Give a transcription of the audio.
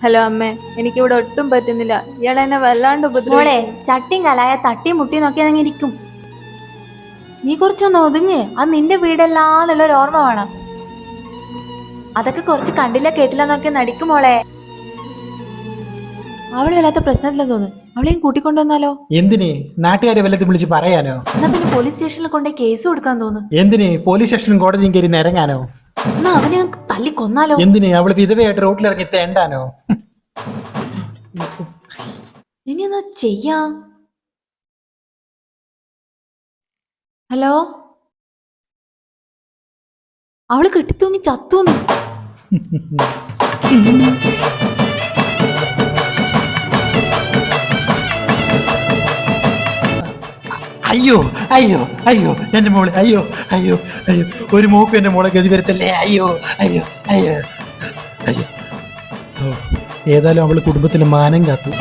Hello അമ്മേ, എനിക്കിവിടെ ഒട്ടും പറ്റുന്നില്ല. ഇയാളെന്നെ വല്ലാണ്ട് മോളെ ഉപദ്രവിക്കുന്നു. ചട്ടിയും കലായ തട്ടിയും മുട്ടിയും നോക്കി അങ്ങനെ ഇരിക്കും. നീ കുറച്ചൊന്ന് ഒതുങ്ങ്. അത് നിന്റെ വീടല്ലാന്നുള്ളൊരു ഓർമ്മ വേണം. അതൊക്കെ കുറച്ച് കണ്ടില്ല കേട്ടില്ല നോക്കി നടിക്കും മോളെ. അവള് വല്ലാത്ത പ്രശ്നത്തിലെന്ന് തോന്നുന്നു. അവളെയും കൂട്ടിക്കൊണ്ടുവന്നാലോ? എന്തിന്? നാട്ടുകാരെ വല്ലതും വിളിച്ച് പറയാനോ? എന്നാ പിന്നെ പോലീസ് സ്റ്റേഷനിൽ കൊണ്ടേ കേസ് കൊടുക്കാൻ തോന്നുന്നു. എന്തിന്? പോലീസ് സ്റ്റേഷനും കോടതിയും കയറി നിരങ്ങാനോ? എന്നാ അവനെ തല്ലി കൊന്നാലോ? എന്തിന്? അവള് വിധവയായിട്ട് റോട്ടിലിറങ്ങി തേണ്ടാനോ? ഇനി എന്നാ ചെയ്യാം? ഹലോ, അവള് കെട്ടിത്തൂങ്ങി ചത്തൂന്ന്. അയ്യോ അയ്യോ അയ്യോ എന്റെ മോളെ, അയ്യോ അയ്യോ അയ്യോ, ഒരു മൂക്കും എന്റെ മോളെ ഗതി വരുത്തല്ലേ. അയ്യോ അയ്യോ അയ്യോ അയ്യോ. ഏതായാലും അവള് കുടുംബത്തിന് മാനം കാത്തു.